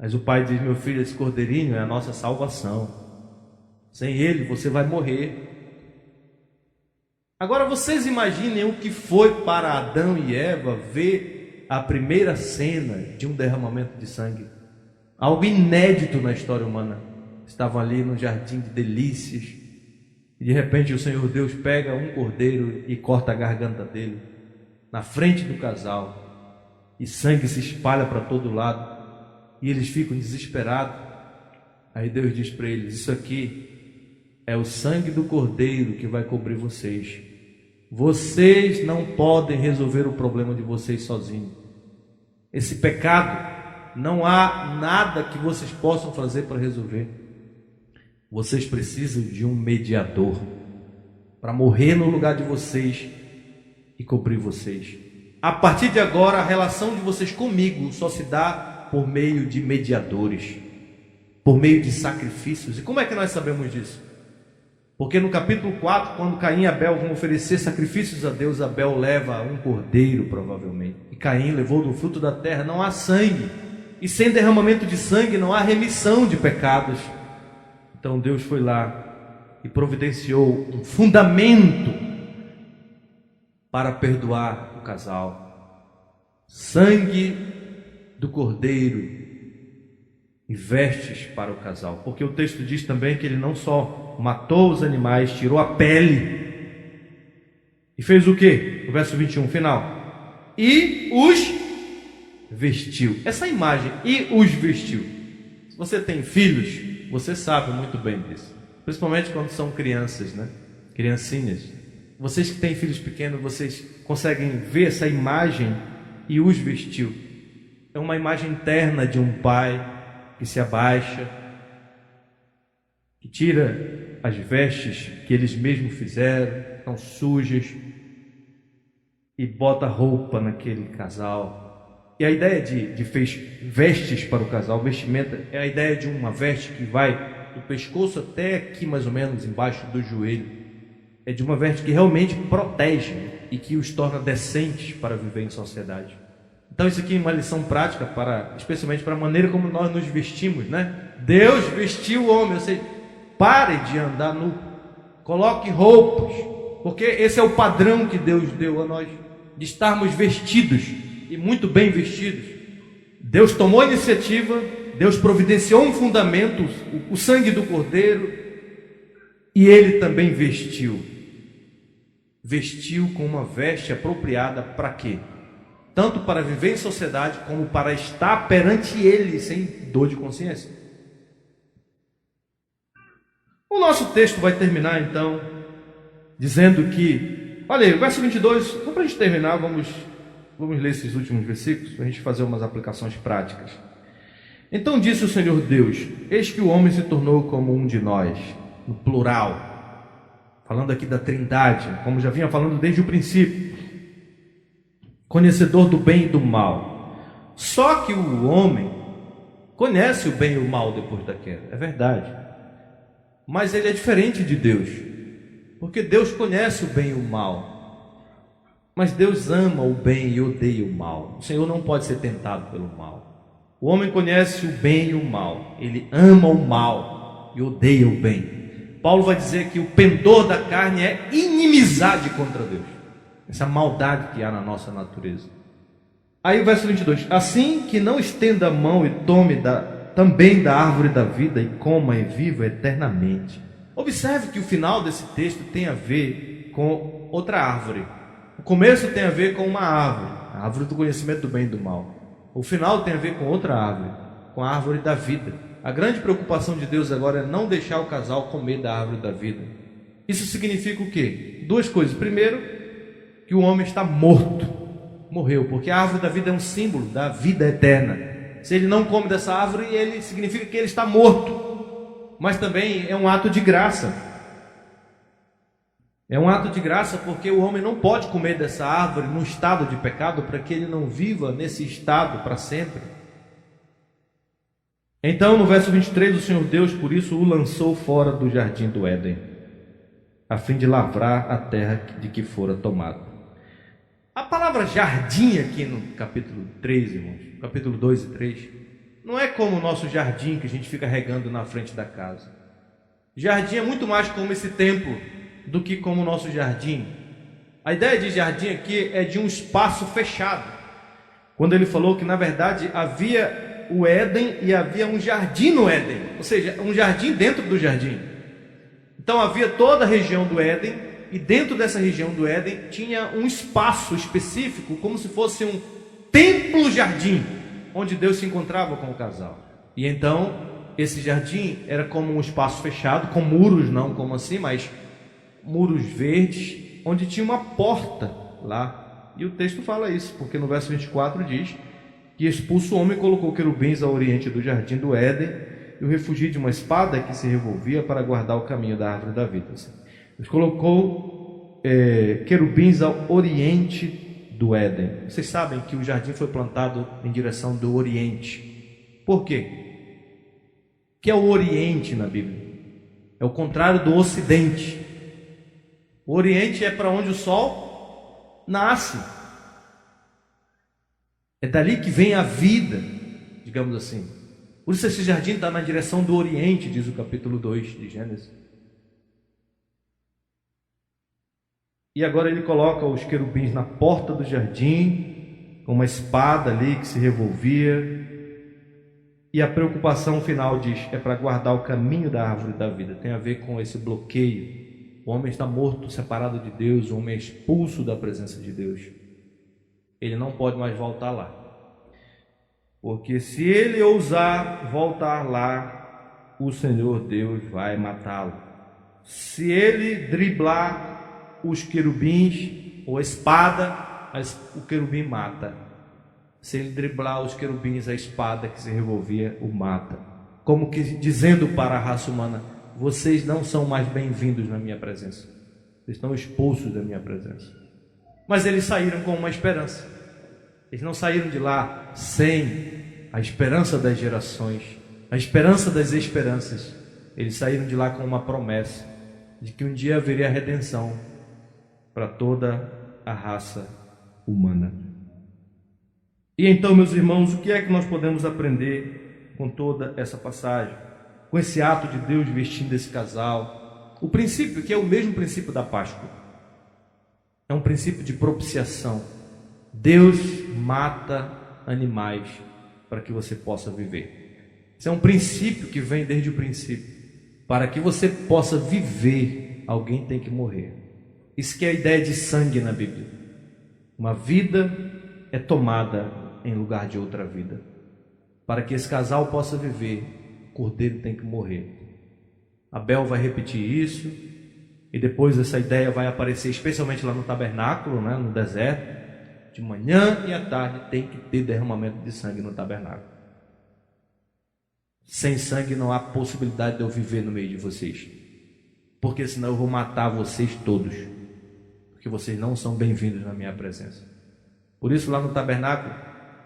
Mas o pai diz: meu filho, esse cordeirinho é a nossa salvação. Sem ele você vai morrer. Agora vocês imaginem o que foi para Adão e Eva ver a primeira cena de um derramamento de sangue. Algo inédito na história humana. Estavam ali no jardim de delícias, e de repente o Senhor Deus pega um cordeiro e corta a garganta dele, na frente do casal, e sangue se espalha para todo lado, e eles ficam desesperados. Aí Deus diz para eles: isso aqui é o sangue do cordeiro que vai cobrir vocês. Vocês não podem resolver o problema de vocês sozinhos. Esse pecado, não há nada que vocês possam fazer para resolver. Vocês precisam de um mediador para morrer no lugar de vocês e cobrir vocês. A partir de agora, a relação de vocês comigo só se dá por meio de mediadores, por meio de sacrifícios. E como é que nós sabemos disso? Porque no capítulo 4, quando Caim e Abel vão oferecer sacrifícios a Deus, Abel leva um cordeiro, provavelmente, e Caim levou do fruto da terra. Não há sangue, e sem derramamento de sangue não há remissão de pecados. Então Deus foi lá e providenciou um fundamento para perdoar o casal: sangue do cordeiro e vestes para o casal. Porque o texto diz também que ele não só matou os animais, tirou a pele e fez o quê? O verso 21 final: e os vestiu. Essa imagem, e os vestiu. Se você tem filhos, você sabe muito bem disso, principalmente quando são crianças, né? Criancinhas. Vocês que têm filhos pequenos, vocês conseguem ver essa imagem, e os vestiu. É uma imagem interna de um pai que se abaixa, que tira as vestes que eles mesmos fizeram, estão sujas, e bota roupa naquele casal. E a ideia de vestes para o casal, vestimenta, é a ideia de uma veste que vai do pescoço até aqui mais ou menos, embaixo do joelho. É de uma veste que realmente protege e que os torna decentes para viver em sociedade. Então isso aqui é uma lição prática, especialmente para a maneira como nós nos vestimos, né? Deus vestiu o homem, ou seja, pare de andar nu, coloque roupas, porque esse é o padrão que Deus deu a nós, de estarmos vestidos, e muito bem vestidos. Deus tomou a iniciativa, Deus providenciou um fundamento, o sangue do cordeiro, e ele também vestiu com uma veste apropriada para quê? Tanto para viver em sociedade, como para estar perante ele sem dor de consciência. O nosso texto vai terminar então dizendo que, olha aí, o verso 22, só para a gente terminar, vamos ler esses últimos versículos para a gente fazer umas aplicações práticas. Então disse o Senhor Deus: eis que o homem se tornou como um de nós, no plural, falando aqui da Trindade, como já vinha falando desde o princípio, conhecedor do bem e do mal. Só que o homem conhece o bem e o mal depois da queda, é verdade, mas ele é diferente de Deus, porque Deus conhece o bem e o mal. Mas Deus ama o bem e odeia o mal. O Senhor não pode ser tentado pelo mal. O homem conhece o bem e o mal. Ele ama o mal e odeia o bem. Paulo vai dizer que o pendor da carne é inimizade contra Deus. Essa maldade que há na nossa natureza. Aí o verso 22. Assim que não estenda a mão e tome também da árvore da vida e coma e viva eternamente. Observe que o final desse texto tem a ver com outra árvore. O começo tem a ver com uma árvore, a árvore do conhecimento do bem e do mal. O final tem a ver com outra árvore, com a árvore da vida. A grande preocupação de Deus agora é não deixar o casal comer da árvore da vida. Isso significa o quê? duas coisas. Primeiro, que o homem está morto, morreu, porque a árvore da vida é um símbolo da vida eterna. Se ele não come dessa árvore, ele significa que ele está morto. Mas também é um ato de graça. É um ato de graça porque o homem não pode comer dessa árvore num estado de pecado, para que ele não viva nesse estado para sempre. Então, no verso 23, o Senhor Deus, por isso, o lançou fora do jardim do Éden, a fim de lavrar a terra de que fora tomado. A palavra jardim aqui no capítulo 3, irmãos, capítulo 2 e 3, não é como o nosso jardim que a gente fica regando na frente da casa. Jardim é muito mais como esse templo do que como o nosso jardim. A ideia de jardim aqui é de um espaço fechado. Quando ele falou que na verdade havia o Éden e havia um jardim no Éden, ou seja, um jardim dentro do jardim. Então havia toda a região do Éden, e dentro dessa região do Éden tinha um espaço específico, como se fosse um templo-jardim, onde Deus se encontrava com o casal. E então esse jardim era como um espaço fechado, com muros, não como assim, mas muros verdes, onde tinha uma porta lá. E o texto fala isso, porque no verso 24 diz que expulso o homem colocou querubins ao oriente do jardim do Éden e o refugio de uma espada que se revolvia para guardar o caminho da árvore da vida. Deus colocou querubins ao oriente do Éden. Vocês sabem que o jardim foi plantado em direção do oriente. Por quê? O que é o oriente na Bíblia? É o contrário do ocidente. O oriente é para onde o sol nasce. É dali que vem a vida, digamos assim. Por isso esse jardim está na direção do oriente, diz o capítulo 2 de Gênesis. E agora ele coloca os querubins na porta do jardim, com uma espada ali que se revolvia. E a preocupação final diz, é para guardar o caminho da árvore da vida. Tem a ver com esse bloqueio. O homem está morto, separado de Deus, o homem é expulso da presença de Deus. Ele não pode mais voltar lá. Porque se ele ousar voltar lá, o Senhor Deus vai matá-lo. Se ele driblar os querubins ou a espada, o querubim mata. Se ele driblar os querubins, a espada que se revolvia o mata. Como que dizendo para a raça humana: vocês não são mais bem-vindos na minha presença. Vocês estão expulsos da minha presença. Mas eles saíram com uma esperança. Eles não saíram de lá sem a esperança das gerações, a esperança das esperanças. Eles saíram de lá com uma promessa de que um dia haveria redenção para toda a raça humana. E então, meus irmãos, o que é que nós podemos aprender com toda essa passagem? Com esse ato de Deus vestindo esse casal? O princípio, que é o mesmo princípio da Páscoa, é um princípio de propiciação. Deus mata animais para que você possa viver. Isso é um princípio que vem desde o princípio. Para que você possa viver, alguém tem que morrer. Isso que é a ideia de sangue na Bíblia. Uma vida é tomada em lugar de outra vida. Para que esse casal possa viver, o cordeiro tem que morrer. Abel vai repetir isso, e depois essa ideia vai aparecer especialmente lá no tabernáculo, né, no deserto. De manhã e à tarde tem que ter derramamento de sangue no tabernáculo. Sem sangue não há possibilidade de eu viver no meio de vocês, porque senão eu vou matar vocês todos, porque vocês não são bem-vindos na minha presença. Por isso lá no tabernáculo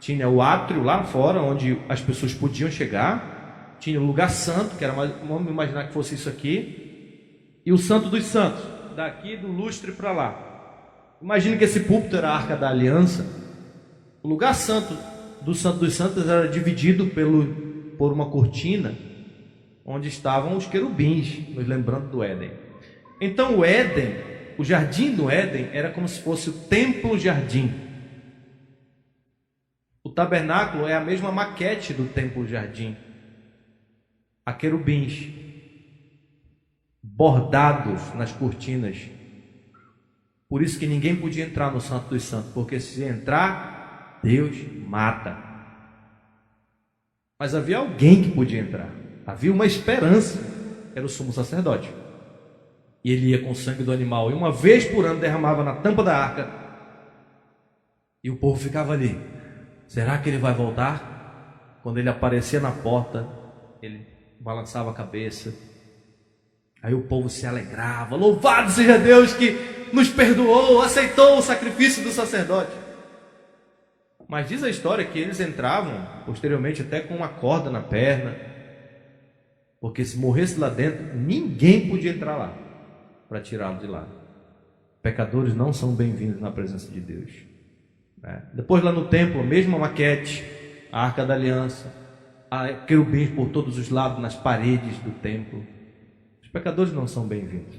tinha o átrio lá fora, onde as pessoas podiam chegar, tinha o lugar santo, que era vamos imaginar que fosse isso aqui, e o santo dos santos, daqui do lustre para lá. Imagine que esse púlpito era a Arca da Aliança. O lugar santo do Santo dos Santos era dividido por uma cortina, onde estavam os querubins, nos lembrando do Éden. Então o Éden, o jardim do Éden, era como se fosse o templo-jardim. O tabernáculo é a mesma maquete do templo-jardim. Há querubins bordados nas cortinas. Por isso que ninguém podia entrar no Santo dos Santos, porque se entrar, Deus mata. Mas havia alguém que podia entrar. Havia uma esperança, era o sumo sacerdote. E ele ia com o sangue do animal, e uma vez por ano derramava na tampa da arca, e o povo ficava ali. Será que ele vai voltar? Quando ele aparecia na porta, ele balançava a cabeça. Aí o povo se alegrava. Louvado seja Deus que nos perdoou, aceitou o sacrifício do sacerdote. Mas diz a história que eles entravam posteriormente até com uma corda na perna, porque se morresse lá dentro, ninguém podia entrar lá para tirá-lo de lá. Pecadores não são bem-vindos na presença de Deus. Depois lá no templo, a mesma maquete, a Arca da Aliança, há querubins por todos os lados nas paredes do templo. Os pecadores não são bem-vindos.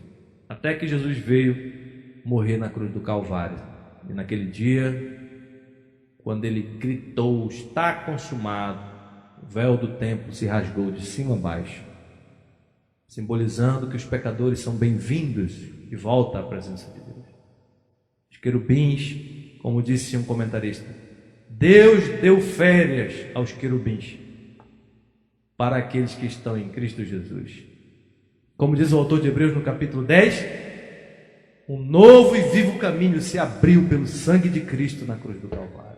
Até que Jesus veio morrer na cruz do Calvário. E naquele dia, quando ele gritou, está consumado, o véu do templo se rasgou de cima a baixo, simbolizando que os pecadores são bem-vindos de volta à presença de Deus. Os querubins, como disse um comentarista, Deus deu férias aos querubins para aqueles que estão em Cristo Jesus. Como diz o autor de Hebreus no capítulo 10, um novo e vivo caminho se abriu pelo sangue de Cristo na cruz do Calvário.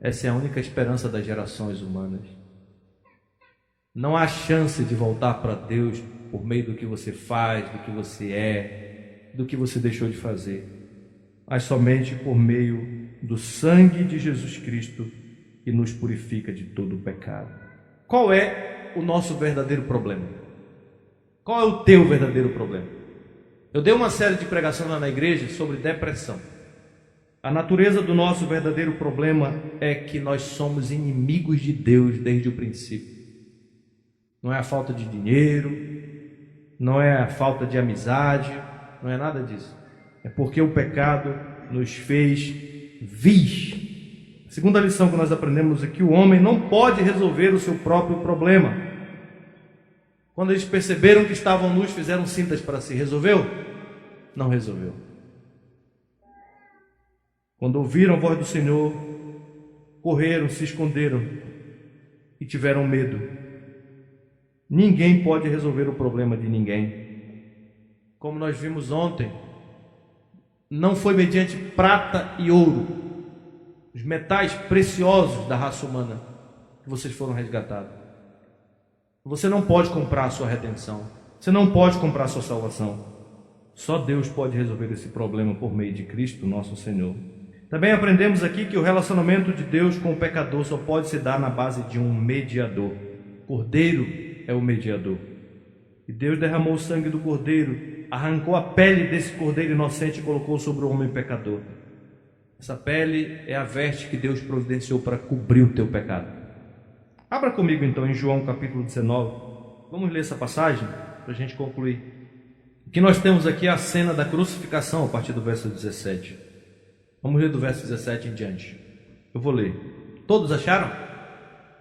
Essa é a única esperança das gerações humanas. Não há chance de voltar para Deus por meio do que você faz, do que você é, do que você deixou de fazer, mas somente por meio do sangue de Jesus Cristo, que nos purifica de todo o pecado. Qual é o nosso verdadeiro problema? Qual é o teu verdadeiro problema? Eu dei uma série de pregações lá na igreja sobre depressão. A natureza do nosso verdadeiro problema é que nós somos inimigos de Deus desde o princípio. Não é a falta de dinheiro, não é a falta de amizade, não é nada disso. É porque o pecado nos fez vis. A segunda lição que nós aprendemos é que o homem não pode resolver o seu próprio problema. Quando eles perceberam que estavam nus, fizeram cintas para si. Resolveu? Não resolveu. Quando ouviram a voz do Senhor, correram, se esconderam e tiveram medo. Ninguém pode resolver o problema de ninguém. Como nós vimos ontem, não foi mediante prata e ouro, os metais preciosos da raça humana, que vocês foram resgatados. Você não pode comprar a sua redenção. Você não pode comprar a sua salvação. Só Deus pode resolver esse problema por meio de Cristo, nosso Senhor. Também aprendemos aqui que o relacionamento de Deus com o pecador só pode se dar na base de um mediador. O Cordeiro é o mediador. E Deus derramou o sangue do Cordeiro, arrancou a pele desse Cordeiro inocente e colocou sobre o homem pecador. Essa pele é a veste que Deus providenciou para cobrir o teu pecado. Abra comigo então em João capítulo 19. Vamos ler essa passagem para a gente concluir. O que nós temos aqui é a cena da crucificação a partir do verso 17. Vamos ler do verso 17 em diante. Eu vou ler. Todos acharam?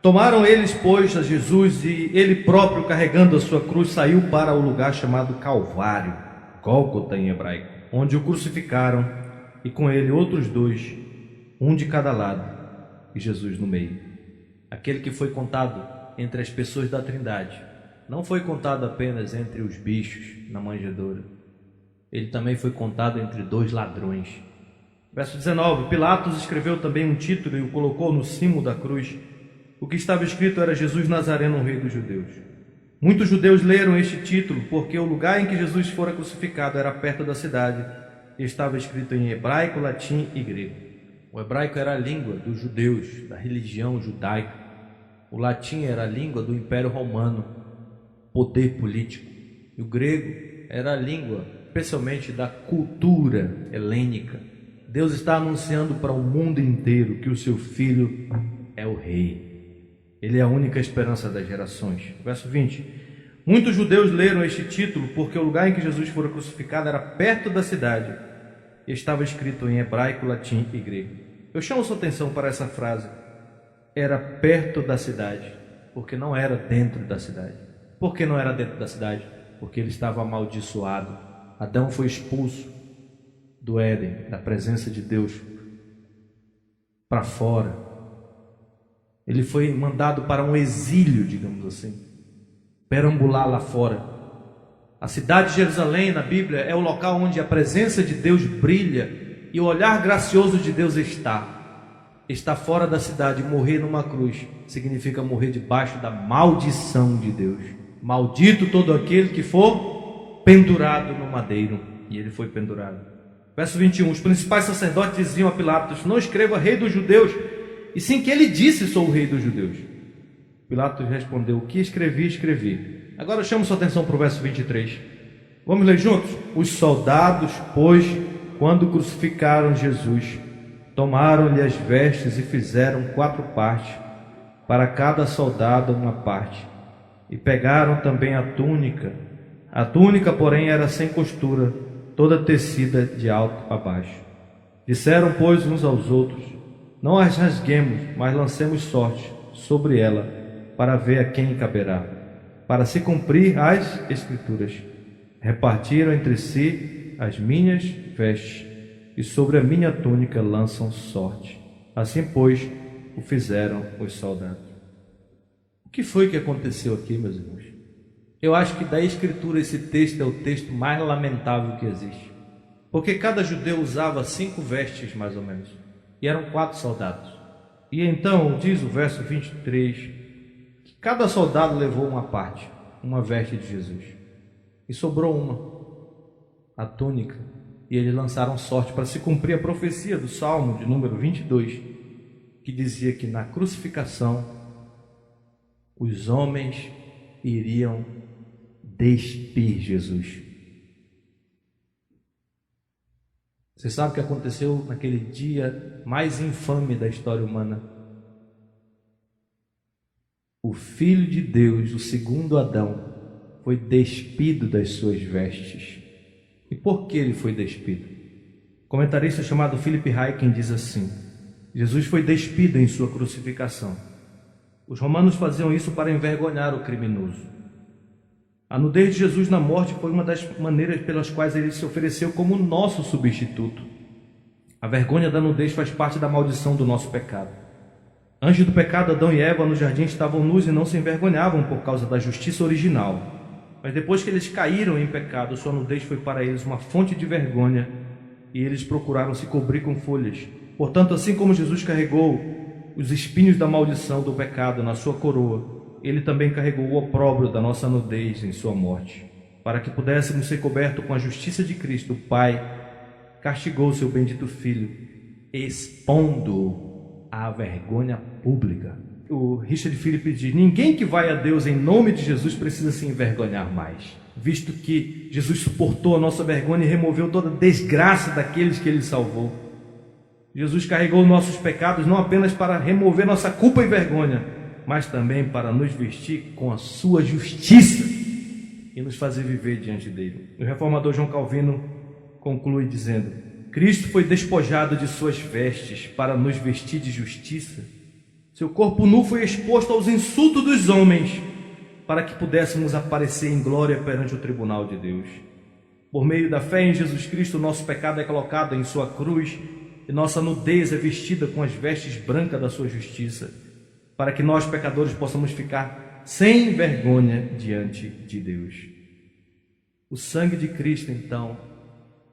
Tomaram eles, pois, a Jesus, e ele próprio, carregando a sua cruz, saiu para o lugar chamado Calvário, Gólgota em hebraico, onde o crucificaram, e com ele outros dois, um de cada lado, e Jesus no meio. Aquele que foi contado entre as pessoas da Trindade, não foi contado apenas entre os bichos na manjedoura, ele também foi contado entre dois ladrões. Verso 19, Pilatos escreveu também um título e o colocou no cimo da cruz. O que estava escrito era Jesus Nazareno, rei dos judeus. Muitos judeus leram este título porque o lugar em que Jesus fora crucificado era perto da cidade e estava escrito em hebraico, latim e grego. O hebraico era a língua dos judeus, da religião judaica. O latim era a língua do Império Romano, poder político. E o grego era a língua, especialmente da cultura helênica. Deus está anunciando para o mundo inteiro que o seu Filho é o Rei. Ele é a única esperança das gerações. Verso 20. Muitos judeus leram este título porque o lugar em que Jesus fora crucificado era perto da cidade e estava escrito em hebraico, latim e grego. Eu chamo sua atenção para essa frase. Era perto da cidade, porque não era dentro da cidade. Por que não era dentro da cidade? Porque ele estava amaldiçoado. Adão foi expulso do Éden, da presença de Deus, para fora. Ele foi mandado para um exílio, digamos assim, perambular lá fora. A cidade de Jerusalém, na Bíblia, é o local onde a presença de Deus brilha e o olhar gracioso de Deus está fora da cidade. Morrer numa cruz significa morrer debaixo da maldição de Deus. Maldito todo aquele que for pendurado no madeiro. E ele foi pendurado. Verso 21. Os principais sacerdotes diziam a Pilatos: não escreva rei dos judeus, e sim que ele disse: sou o rei dos judeus. Pilatos respondeu: o que escrevi, escrevi. Agora eu chamo sua atenção para o verso 23. Vamos ler juntos? Os soldados, pois, quando crucificaram Jesus, tomaram-lhe as vestes e fizeram 4 partes, para cada soldado uma parte. E pegaram também a túnica. A túnica, porém, era sem costura, toda tecida de alto a baixo. Disseram, pois, uns aos outros: não as rasguemos, mas lancemos sorte sobre ela, para ver a quem caberá. Para se cumprir as Escrituras, repartiram entre si as minhas vestes, e sobre a minha túnica lançam sorte. Assim, pois, o fizeram os soldados. O que foi que aconteceu aqui, meus irmãos? Eu acho que da Escritura esse texto é o texto mais lamentável que existe. Porque cada judeu usava 5 vestes, mais ou menos, e eram 4 soldados. E então, diz o verso 23, que cada soldado levou uma parte, uma veste de Jesus. E sobrou uma, a túnica. E eles lançaram sorte para se cumprir a profecia do Salmo de número 22, que dizia que na crucificação os homens iriam despir Jesus. Você sabe o que aconteceu naquele dia mais infame da história humana? O Filho de Deus, o segundo Adão, foi despido das suas vestes. E por que ele foi despido? O comentarista chamado Philip Ryken diz assim: Jesus foi despido em sua crucificação. Os romanos faziam isso para envergonhar o criminoso. A nudez de Jesus na morte foi uma das maneiras pelas quais ele se ofereceu como nosso substituto. A vergonha da nudez faz parte da maldição do nosso pecado. Antes do pecado, Adão e Eva no jardim estavam nus e não se envergonhavam por causa da justiça original. Mas depois que eles caíram em pecado, sua nudez foi para eles uma fonte de vergonha e eles procuraram se cobrir com folhas. Portanto, assim como Jesus carregou os espinhos da maldição do pecado na sua coroa, ele também carregou o opróbrio da nossa nudez em sua morte. Para que pudéssemos ser cobertos com a justiça de Cristo, o Pai castigou seu bendito Filho, expondo-o à vergonha pública. O Richard Phillips diz: ninguém que vai a Deus em nome de Jesus precisa se envergonhar mais, visto que Jesus suportou a nossa vergonha e removeu toda a desgraça daqueles que ele salvou. Jesus carregou nossos pecados não apenas para remover nossa culpa e vergonha, mas também para nos vestir com a sua justiça e nos fazer viver diante dele. O reformador João Calvino conclui dizendo: Cristo foi despojado de suas vestes para nos vestir de justiça. Seu corpo nu foi exposto aos insultos dos homens para que pudéssemos aparecer em glória perante o tribunal de Deus. Por meio da fé em Jesus Cristo, nosso pecado é colocado em sua cruz e nossa nudez é vestida com as vestes brancas da sua justiça, para que nós, pecadores, possamos ficar sem vergonha diante de Deus. O sangue de Cristo, então,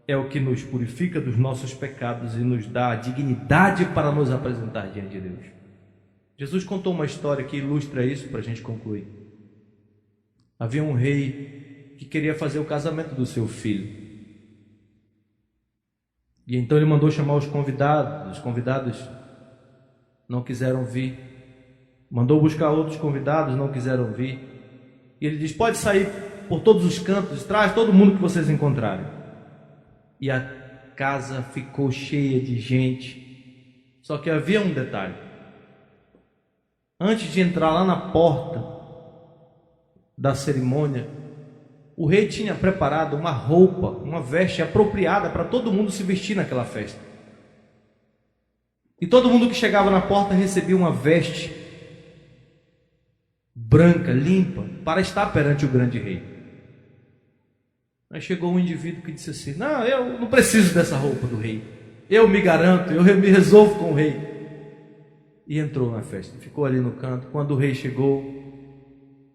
é o que nos purifica dos nossos pecados e nos dá a dignidade para nos apresentar diante de Deus. Jesus contou uma história que ilustra isso para a gente concluir. Havia um rei que queria fazer o casamento do seu filho. E então ele mandou chamar os convidados não quiseram vir. Mandou buscar outros convidados, não quiseram vir. E ele diz: pode sair por todos os cantos, traz todo mundo que vocês encontrarem. E a casa ficou cheia de gente. Só que havia um detalhe. Antes de entrar lá na porta da cerimônia, o rei tinha preparado uma roupa, uma veste apropriada para todo mundo se vestir naquela festa. E todo mundo que chegava na porta recebia uma veste branca, limpa, para estar perante o grande rei. Aí chegou um indivíduo que disse assim: não, eu não preciso dessa roupa do rei, eu me garanto, eu me resolvo com o rei. E entrou na festa, ficou ali no canto. Quando o rei chegou,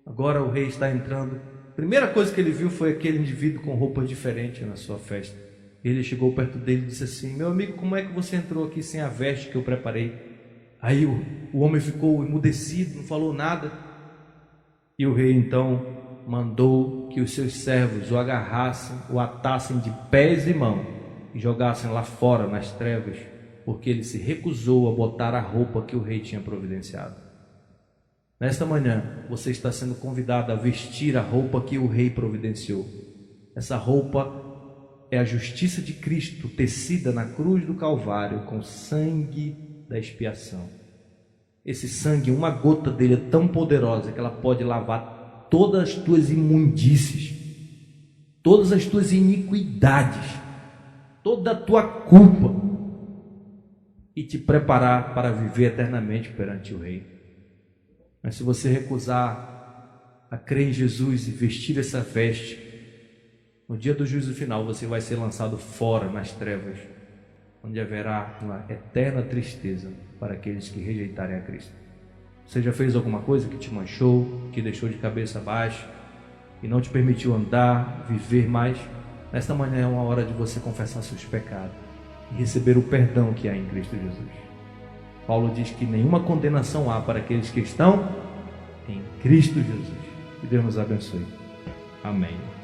agora o rei está entrando, primeira coisa que ele viu foi aquele indivíduo com roupas diferentes na sua festa. Ele chegou perto dele e disse assim: meu amigo, como é que você entrou aqui sem a veste que eu preparei? Aí o homem ficou emudecido, não falou nada. E o rei então mandou que os seus servos o agarrassem, o atassem de pés e mãos e jogassem lá fora nas trevas, porque ele se recusou a botar a roupa que o rei tinha providenciado. Nesta manhã, você está sendo convidado a vestir a roupa que o rei providenciou. Essa roupa é a justiça de Cristo, tecida na cruz do Calvário com sangue da expiação. Esse sangue, uma gota dele é tão poderosa que ela pode lavar todas as tuas imundícies, todas as tuas iniquidades, toda a tua culpa, e te preparar para viver eternamente perante o Rei. Mas se você recusar a crer em Jesus e vestir essa veste, no dia do juízo final você vai ser lançado fora nas trevas, onde haverá uma eterna tristeza para aqueles que rejeitarem a Cristo. Você já fez alguma coisa que te manchou, que deixou de cabeça baixa e não te permitiu andar, viver mais? Nesta manhã é uma hora de você confessar seus pecados e receber o perdão que há em Cristo Jesus. Paulo diz que nenhuma condenação há para aqueles que estão em Cristo Jesus. Que Deus nos abençoe. Amém.